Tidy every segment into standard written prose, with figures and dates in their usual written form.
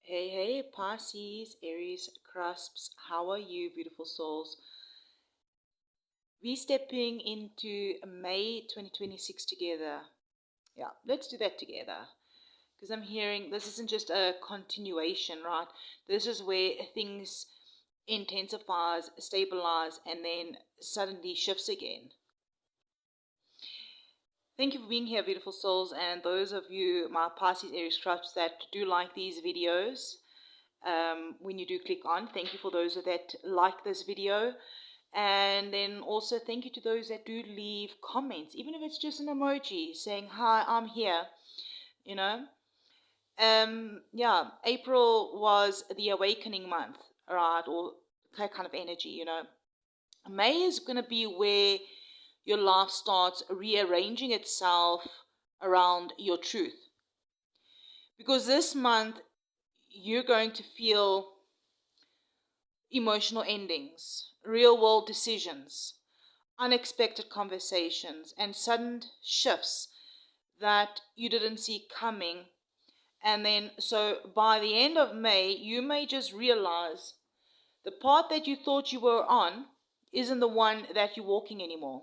Hey, hey, Pisces, Aries, Cusps, how are you, beautiful souls? We stepping into May 2026 together. Yeah, let's do that together. Because I'm hearing this isn't just a continuation, right? This is where things intensifies, stabilize, and then suddenly shifts again. Thank you for being here, beautiful souls, and those of you, my Pisces, Aries, Cusps, that do like these videos. When you do click on. Thank you for those that like this video. And then also thank you to those that do leave comments, even if it's just an emoji saying, hi, I'm here, you know. Yeah, April was the awakening month, right? Or that kind of energy, you know. May is going to be where your life starts rearranging itself around your truth. Because this month, you're going to feel emotional endings, real world decisions, unexpected conversations, and sudden shifts that you didn't see coming. And then, so by the end of May, you may just realize the path that you thought you were on isn't the one that you're walking anymore.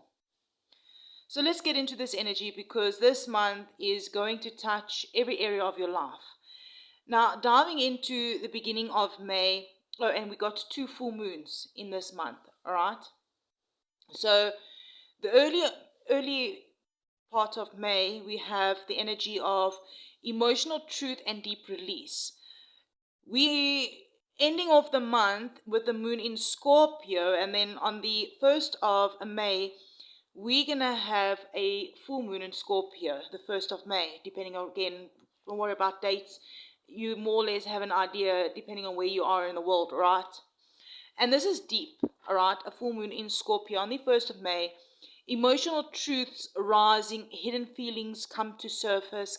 So let's get into this energy because this month is going to touch every area of your life. Now, diving into the beginning of May, oh, and we got 2 full moons in this month, all right? So the early part of May, we have the energy of emotional truth and deep release. We ending off the month with the moon in Scorpio, and then on the 1st of May, we're gonna have a full moon in Scorpio, the 1st of May, depending on, again, don't worry about dates. You more or less have an idea depending on where you are in the world, right? And this is deep, all right? A full moon in Scorpio on the 1st of May. Emotional truths rising, hidden feelings coming to surface,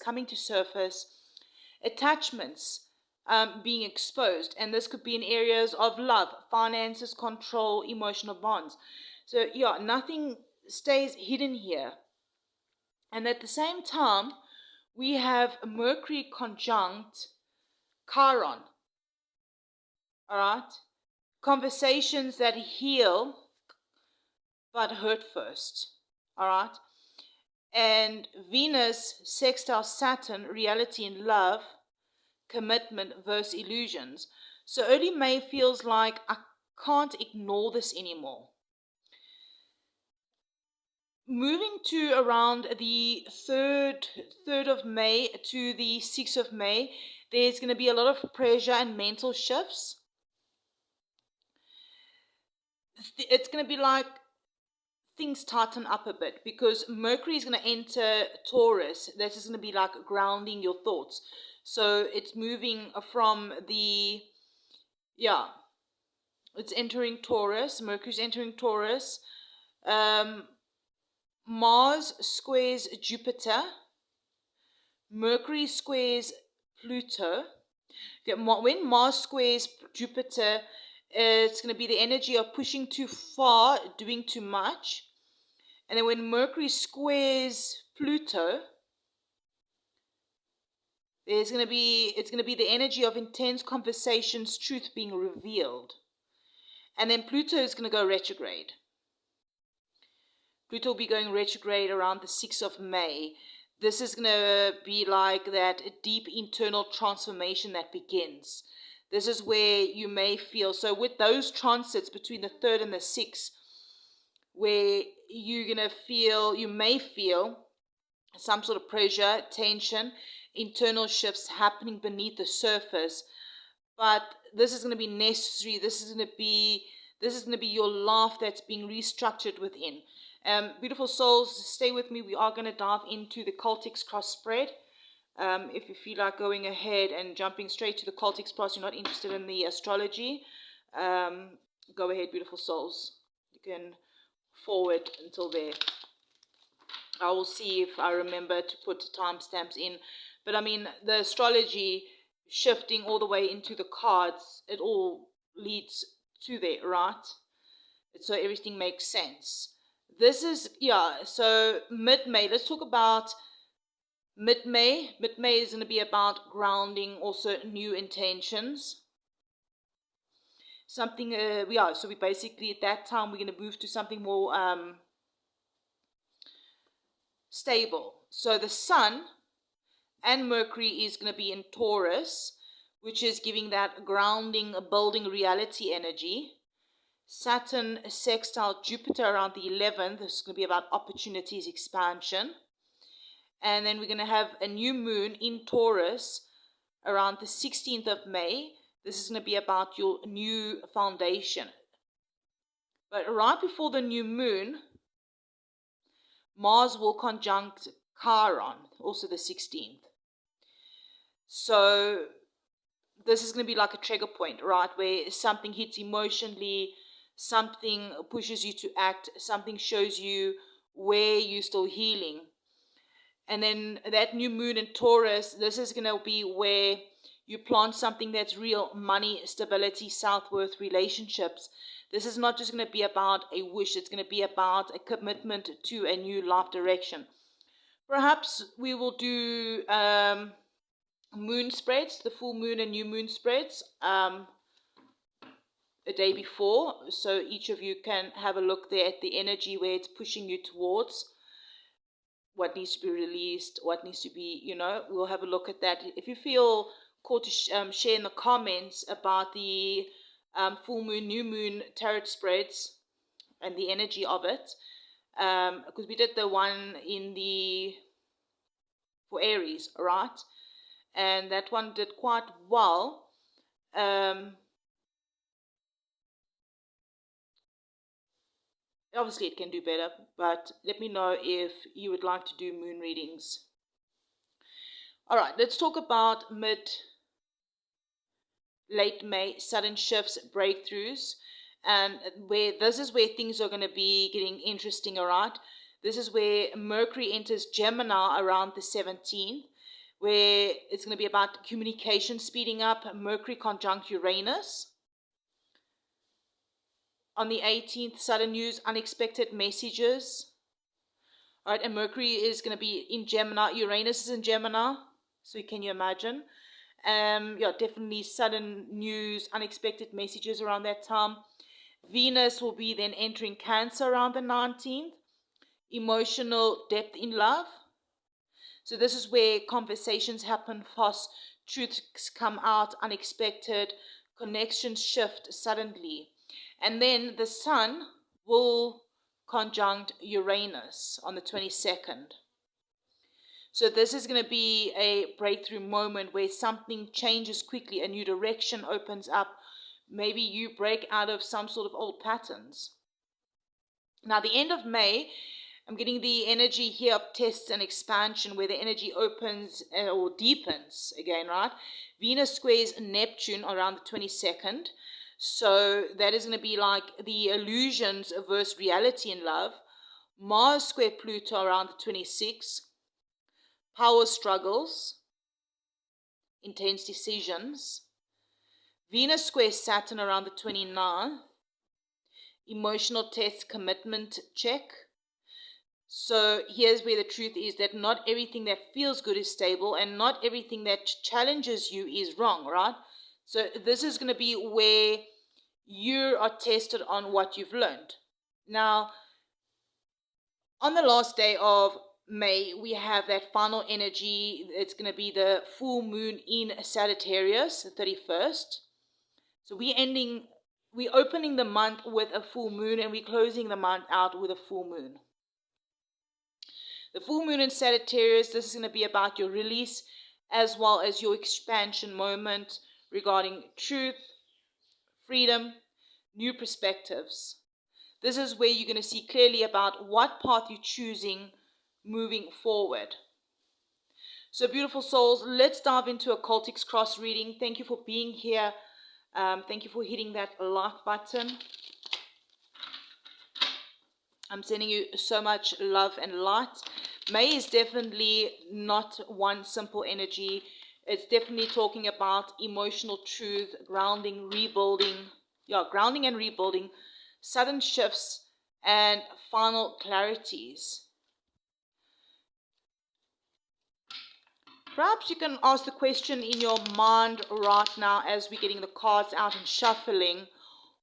attachments being exposed. And this could be in areas of love, finances, control, emotional bonds. So, yeah, nothing stays hidden here. And at the same time, we have Mercury conjunct Chiron, all right? Conversations that heal but hurt first. All right. And Venus sextile Saturn, reality and love, commitment versus illusions. So early May feels like I can't ignore this anymore. Moving to around the third of May to the 6th of May, there's going to be a lot of pressure and mental shifts. It's going to be like things tighten up a bit because Mercury is going to enter Taurus. This is going to be like grounding your thoughts. So it's moving from it's entering Taurus. Mercury's entering Taurus. Um, Mars squares Jupiter. Mercury squares Pluto. When Mars squares Jupiter, it's going to be the energy of pushing too far, doing too much. And then when Mercury squares Pluto, it's going to be the energy of intense conversations, truth being revealed. And then Pluto is going to go retrograde. Pluto will be going retrograde around the 6th of May. This is going to be like that deep internal transformation that begins. This is where you may feel, so with those transits between the 3rd and the 6th, where you may feel some sort of pressure, tension, internal shifts happening beneath the surface. But this is going to be necessary. This is going to be your life that's being restructured within. Beautiful souls, stay with me. We are going to dive into the Cultics cross spread. If you feel like going ahead and jumping straight to the Cultics cross, you're not interested in the astrology, go ahead, beautiful souls. You can forward until there. I will see if I remember to put timestamps in. But I mean, the astrology shifting all the way into the cards, it all leads to there, right? So everything makes sense. This is, so mid-May. Let's talk about Mid-May is going to be about grounding, also new intentions. Something, so we basically, at that time, we're going to move to something more stable. So the Sun and Mercury is going to be in Taurus, which is giving that grounding, building reality energy. Saturn sextile Jupiter around the 11th. This is going to be about opportunities, expansion. And then we're going to have a new moon in Taurus around the 16th of May. This is going to be about your new foundation. But right before the new moon, Mars will conjunct Chiron, also the 16th. So this is going to be like a trigger point, right? Where something hits emotionally, something pushes you to act, something shows you where you're still healing. And then that new moon in Taurus, this is going to be where you plant something that's real: money, stability, self-worth, relationships. This is not just going to be about a wish. It's going to be about a commitment to a new life direction. Perhaps we will do moon spreads, the full moon and new moon spreads, a day before. So each of you can have a look there at the energy where it's pushing you towards. What needs to be released, what needs to be, we'll have a look at that. If you feel called to share in the comments about the full moon, new moon tarot spreads and the energy of it, because we did the one for Aries, right? And that one did quite well. Obviously, it can do better, but let me know if you would like to do moon readings. All right, let's talk about late May, sudden shifts, breakthroughs, and this is where things are going to be getting interesting, all right? This is where Mercury enters Gemini around the 17th, where it's going to be about communication speeding up, Mercury conjunct Uranus. On the 18th, sudden news, unexpected messages. All right, and Mercury is going to be in Gemini. Uranus is in Gemini, so can you imagine? Definitely sudden news, unexpected messages around that time. Venus will be then entering Cancer around the 19th. Emotional depth in love. So this is where conversations happen fast, truths come out unexpected, connections shift suddenly. And then the Sun will conjunct Uranus on the 22nd. So this is going to be a breakthrough moment where something changes quickly, a new direction opens up. Maybe you break out of some sort of old patterns. Now, the end of May, I'm getting the energy here of tests and expansion, where the energy opens or deepens again, right? Venus squares Neptune around the 22nd. So that is going to be like the illusions versus reality in love. Mars square Pluto around the 26th. Power struggles, intense decisions. Venus squares Saturn around the 29th. Emotional test, commitment check. So here's where the truth is that not everything that feels good is stable, and not everything that challenges you is wrong, right? So this is going to be where you are tested on what you've learned. Now, on the last day of May, we have that final energy. It's going to be the full moon in Sagittarius, the 31st. So we're opening the month with a full moon, and we're closing the month out with a full moon. The full moon in Sagittarius, this is going to be about your release as well as your expansion moment regarding truth, freedom, new perspectives. This is where you're going to see clearly about what path you're choosing moving forward. So beautiful souls, let's dive into Occultix Cross reading. Thank you for being here. Thank you for hitting that like button. I'm sending you so much love and light. May is definitely not one simple energy. It's definitely talking about emotional truth, grounding, rebuilding. Grounding and rebuilding, sudden shifts, and final clarities. Perhaps you can ask the question in your mind right now as we're getting the cards out and shuffling.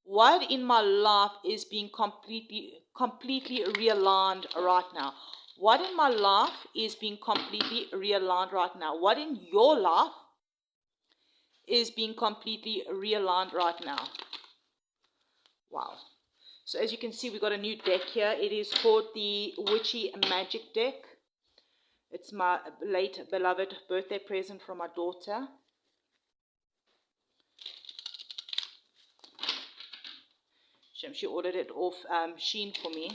What in my life is being completely realigned right now? What in my life is being completely realigned right now? What in your life is being completely realigned right now? Wow. So as you can see, we got a new deck here. It is called the Witchy Magic deck. It's my late beloved birthday present from my daughter. She ordered it off Shein for me.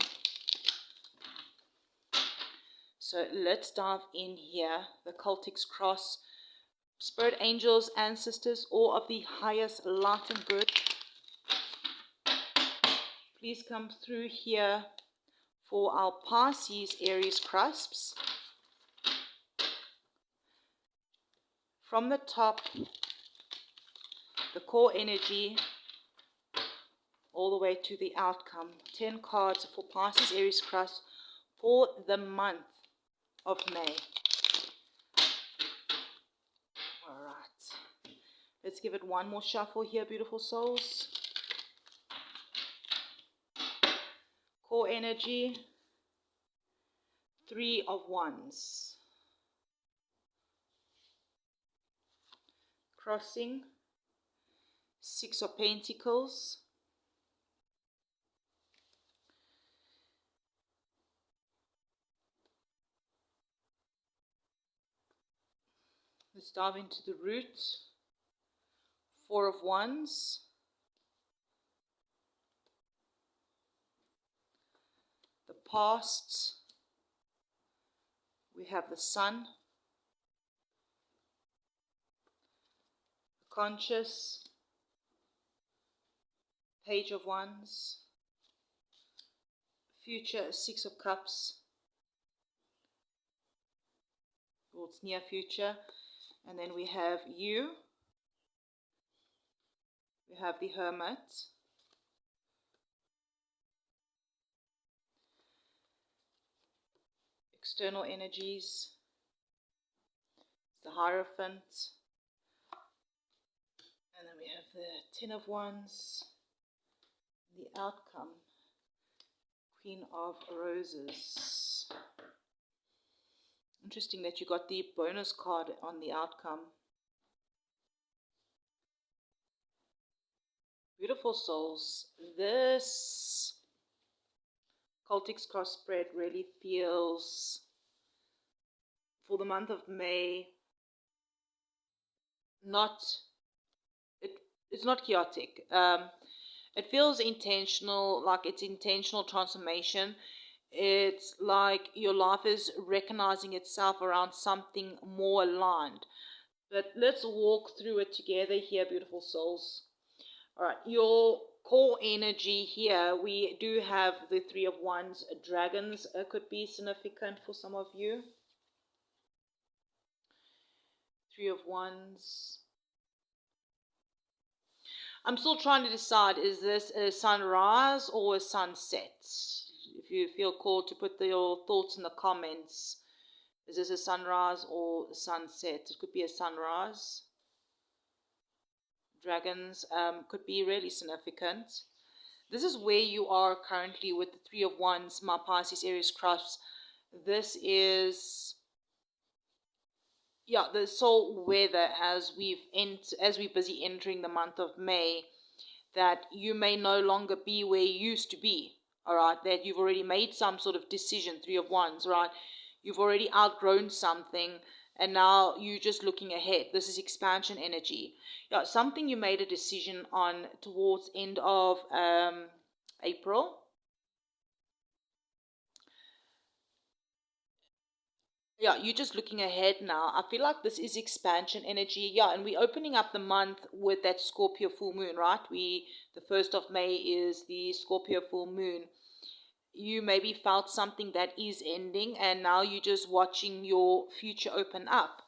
So let's dive in here. The Cultic's Cross, Spirit Angels, Ancestors, or of the highest light and good. Please come through here for our Pisces, Aries, Cusps. From the top, the core energy, all the way to the outcome. 10 cards for Pisces, Aries, Cusp for the month of May. All right. Let's give it one more shuffle here, beautiful souls. Core energy, 3 of Wands. Crossing, 6 of Pentacles. Let's dive into the root, 4 of Wands. The past, we have the Sun. The conscious, Page of Wands. Future, 6 of Cups. Well, it's near future. And then we have you. We have the Hermit. External energies. The Hierophant. And then we have the 10 of Wands. The outcome, Queen of Roses. Interesting that you got the bonus card on the outcome. Beautiful souls. This Cultic's Cross spread really feels, for the month of May, it's not chaotic. It feels intentional, like it's intentional transformation. It's like your life is recognizing itself around something more aligned. But let's walk through it together here, beautiful souls. All right, your core energy here, we do have the 3 of Wands. Dragons could be significant for some of you. 3 of Wands. I'm still trying to decide, is this a sunrise or a sunset? If you feel called to put your thoughts in the comments, is this a sunrise or a sunset? It could be a sunrise. Dragons could be really significant. This is where you are currently with the 3 of Wands, my Pisces, Aries, Cusp. This is, yeah, the soul weather as we're busy entering the month of May, that you may no longer be where you used to be. All right, that you've already made some sort of decision, 3 of Wands, right? You've already outgrown something, and now you're just looking ahead. This is expansion energy. Yeah, something you made a decision on towards end of April. Yeah, you're just looking ahead now. I feel like this is expansion energy. Yeah, and we're opening up the month with that Scorpio full moon, right? The 1st of May is the Scorpio full moon. You maybe felt something that is ending, and now you're just watching your future open up.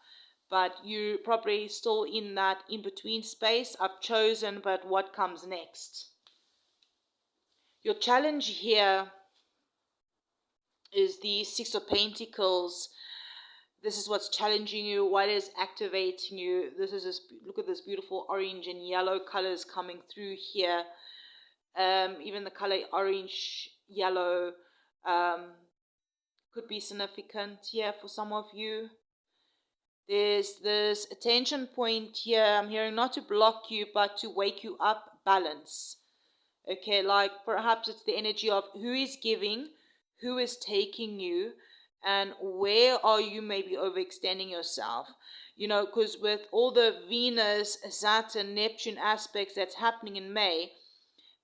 But you're probably still in that in-between space. I've chosen, but what comes next? Your challenge here is the 6 of Pentacles. This is what's challenging you, what is activating you. Look at this beautiful orange and yellow colors coming through here. Even the color orange, yellow could be significant here for some of you. There's this attention point here. I'm hearing not to block you, but to wake you up, balance. Okay, like perhaps it's the energy of who is giving, who is taking you, and where are you maybe overextending yourself. You know, because with all the Venus, Saturn, Neptune aspects that's happening in May,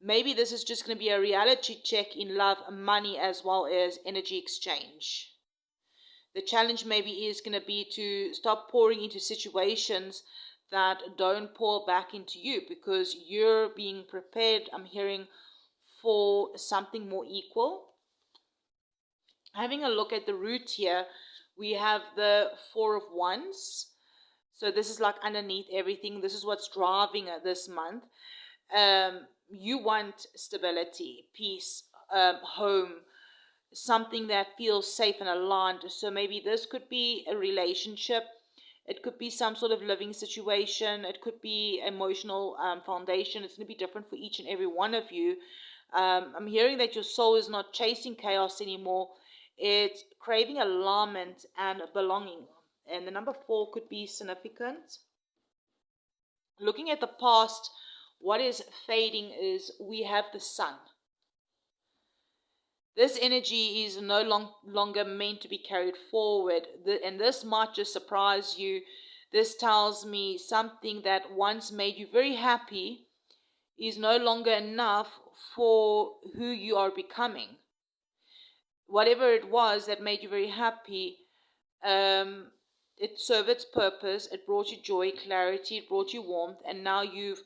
maybe this is just going to be a reality check in love, money, as well as energy exchange. The challenge maybe is going to be to stop pouring into situations that don't pour back into you, because you're being prepared, I'm hearing, for something more equal. Having a look at the root here, we have the Four of Wands. So this is like underneath everything. This is what's driving this month. You want stability, peace, home, something that feels safe and aligned. So maybe this could be a relationship. It could be some sort of living situation. It could be emotional foundation. It's going to be different for each and every one of you. I'm hearing that your soul is not chasing chaos anymore. It's craving alignment and belonging. And the number 4 could be significant. Looking at the past, what is fading is we have the sun. This energy is no longer meant to be carried forward. And this might just surprise you. This tells me something that once made you very happy is no longer enough for who you are becoming. Whatever it was that made you very happy, it served its purpose. It brought you joy, clarity, it brought you warmth, and now you've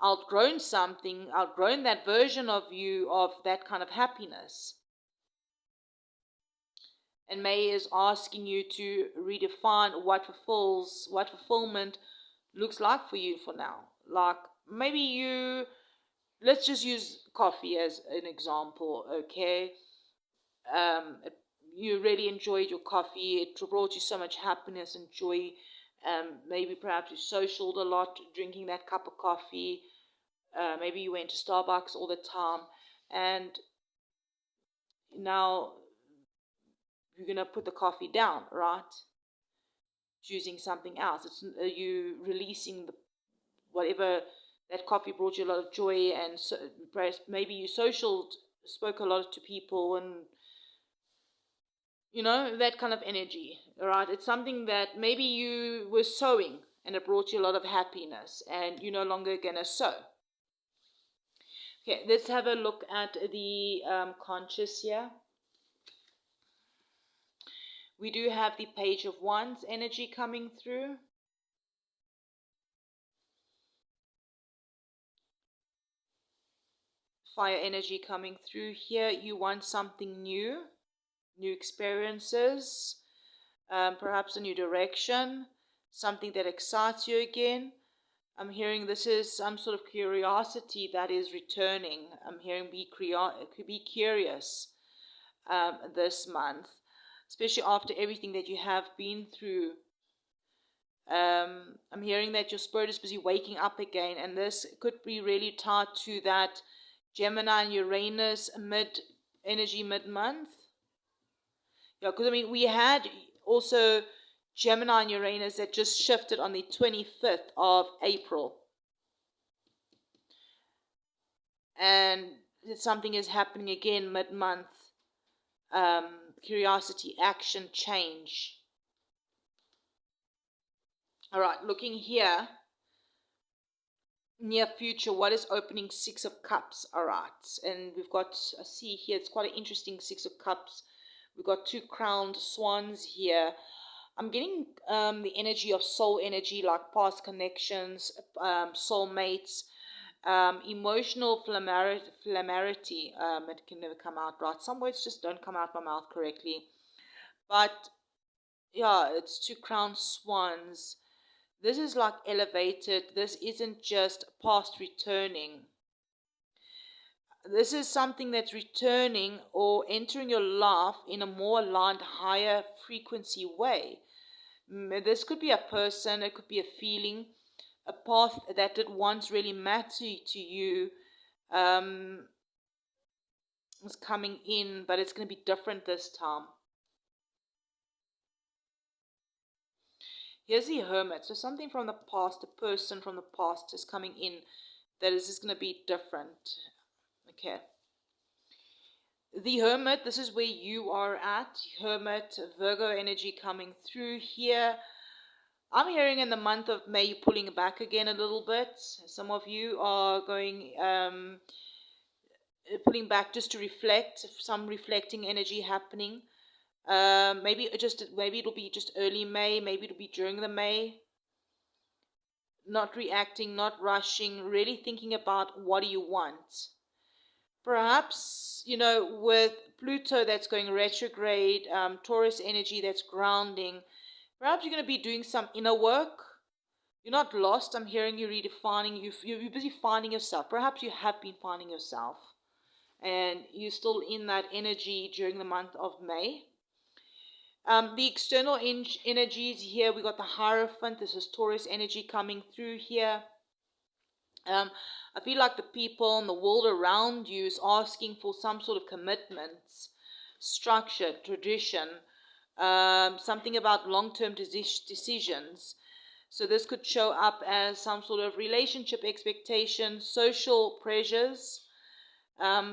outgrown something, outgrown that version of you, of that kind of happiness. And May is asking you to redefine what fulfillment looks like for you for now. Like maybe let's just use coffee as an example, okay? You really enjoyed your coffee. It brought you so much happiness and joy. Maybe perhaps you socialed a lot drinking that cup of coffee. Maybe you went to Starbucks all the time. And now you're going to put the coffee down, right? Choosing something else. It's you releasing whatever that coffee brought you a lot of joy, and so, maybe you spoke a lot to people, and you know, that kind of energy, right? It's something that maybe you were sowing and it brought you a lot of happiness, and you're no longer going to sow. Okay, let's have a look at the conscious here. We do have the Page of Wands energy coming through. Fire energy coming through here. You want something new experiences, perhaps a new direction, something that excites you again. I'm hearing this is some sort of curiosity that is returning. I'm hearing be curious this month, especially after everything that you have been through. I'm hearing that your spirit is busy waking up again, and this could be really tied to that Gemini and Uranus mid-month. Yeah, because I mean, we had also Gemini and Uranus that just shifted on the 25th of April. And something is happening again mid-month. Curiosity, action, change. All right, looking here, near future, what is opening? Six of Cups. All right, and we've got, I see here, it's quite an interesting Six of Cups. We've got 2 crowned swans here. I'm getting the energy of soul energy, like past connections, soulmates, emotional flamarity. It can never come out right. Some words just don't come out my mouth correctly. But yeah, it's 2 crowned swans. This is like elevated. This isn't just past returning. This is something that's returning or entering your life in a more aligned, higher frequency way. This could be a person, it could be a feeling, a path that did once really matter to you, is coming in, but it's going to be different this time. Here's the Hermit. So something from the past, a person from the past is coming in that is just going to be different. Okay. The Hermit, this is where you are at. Hermit, Virgo energy coming through here. I'm hearing in the month of May you're pulling back again a little bit. Some of you are going, pulling back just to reflect, some reflecting energy happening. Maybe it'll be just early May, maybe it'll be during the May. Not reacting, not rushing, really thinking about what do you want. Perhaps, with Pluto that's going retrograde, Taurus energy that's grounding, perhaps you're going to be doing some inner work. You're not lost. I'm hearing you redefining. You're busy finding yourself. Perhaps you have been finding yourself. And you're still in that energy during the month of May. The external energies here, we got the Hierophant. This is Taurus energy coming through here. I feel like the people and the world around you is asking for some sort of commitments, structure, tradition, something about long-term decisions. So this could show up as some sort of relationship expectations, social pressures,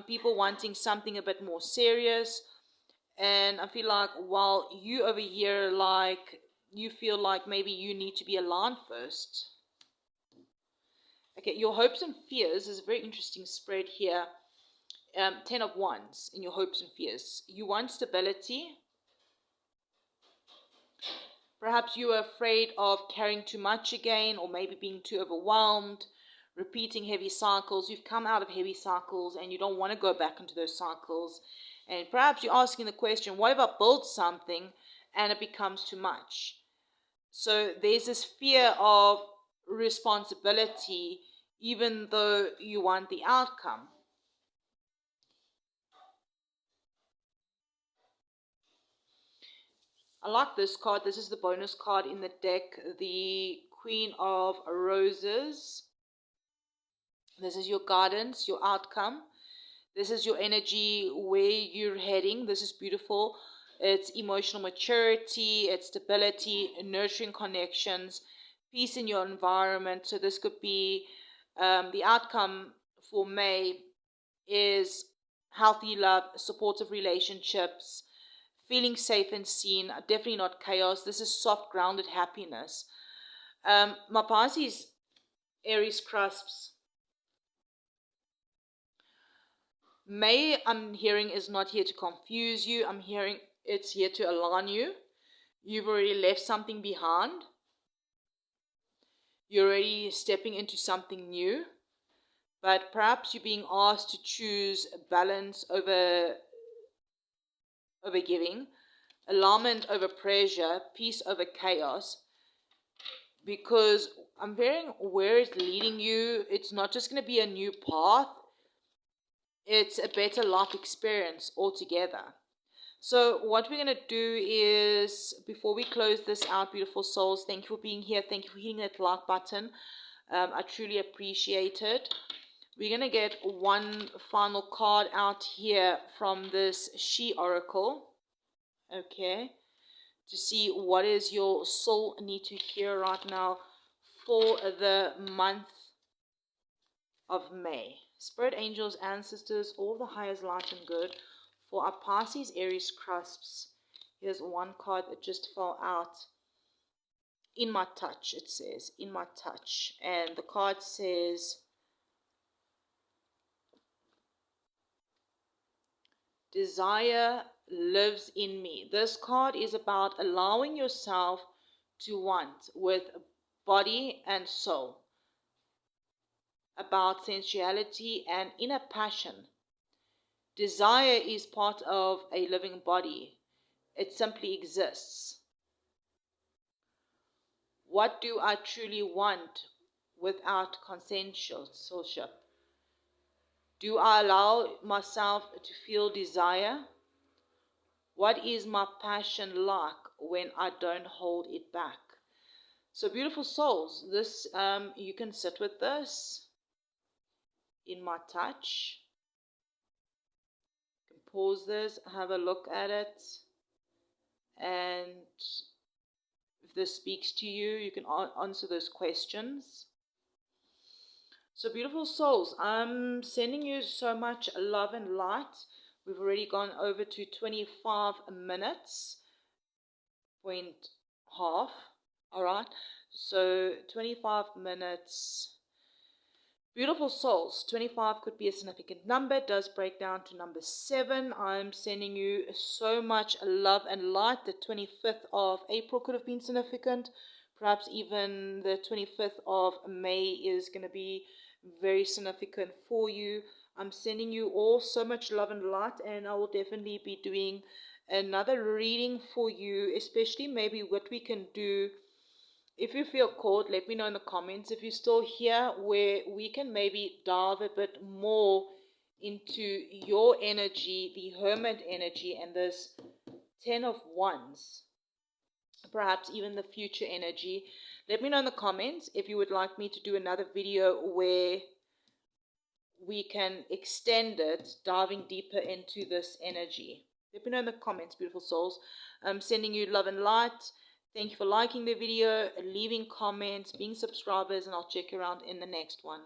people wanting something a bit more serious. And I feel like while you over here, you feel like maybe you need to be aligned first. Okay, your hopes and fears is a very interesting spread here. 10 of Wands in your hopes and fears. You want stability. Perhaps you are afraid of carrying too much again, or maybe being too overwhelmed, repeating heavy cycles. You've come out of heavy cycles and you don't want to go back into those cycles. And perhaps you're asking the question, what if I build something and it becomes too much? So there's this fear of responsibility, even though you want the outcome. I like this card. This is the bonus card in the deck, the Queen of Roses. This is your guidance, your outcome. This is your energy, where you're heading. This is beautiful. It's emotional maturity, it's stability, nurturing connections, peace in your environment. So this could be the outcome for May is healthy love, supportive relationships, feeling safe and seen, definitely not chaos. This is soft, grounded happiness. My Pisces, Aries cusps. May, I'm hearing, is not here to confuse you. I'm hearing it's here to align you. You've already left something behind. You're already stepping into something new. But perhaps you're being asked to choose balance over giving, alignment over pressure, peace over chaos. Because I'm hearing where it's leading you, it's not just going to be a new path, it's a better life experience altogether. So what we're going to do is, before we close this out, beautiful souls, thank you for being here. Thank you for hitting that like button. I truly appreciate it. We're going to get one final card out here from this She Oracle. Okay. To see what is your soul need to hear right now for the month of May. Spirit angels, ancestors, all the highest light and good for our Pisces, Aries cusps. Here's one card that just fell out. In my touch, it says, in my touch. And the card says, desire lives in me. This card is about allowing yourself to want with body and soul, about sensuality and inner passion. Desire is part of a living body. It simply exists. What do I truly want without consensualship? Do I allow myself to feel desire? What is my passion like when I don't hold it back. So beautiful souls, this you can sit with this in my touch. You can pause this, have a look at it, and if this speaks to you, you can answer those questions. So beautiful souls, I'm sending you so much love and light. We've already gone over to 25 minutes, point half. All right. So 25 minutes. Beautiful souls, 25 could be a significant number. It does break down to number 7. I'm sending you so much love and light. The 25th of April could have been significant. Perhaps even the 25th of May is going to be very significant for you. I'm sending you all so much love and light, and I will definitely be doing another reading for you, especially maybe what we can do. If you feel called, let me know in the comments. If you're still here, where we can maybe dive a bit more into your energy, the Hermit energy, and this 10 of Wands, perhaps even the future energy. Let me know in the comments if you would like me to do another video where we can extend it, diving deeper into this energy. Let me know in the comments, beautiful souls. I'm sending you love and light. Thank you for liking the video, leaving comments, being subscribers, and I'll check you around in the next one.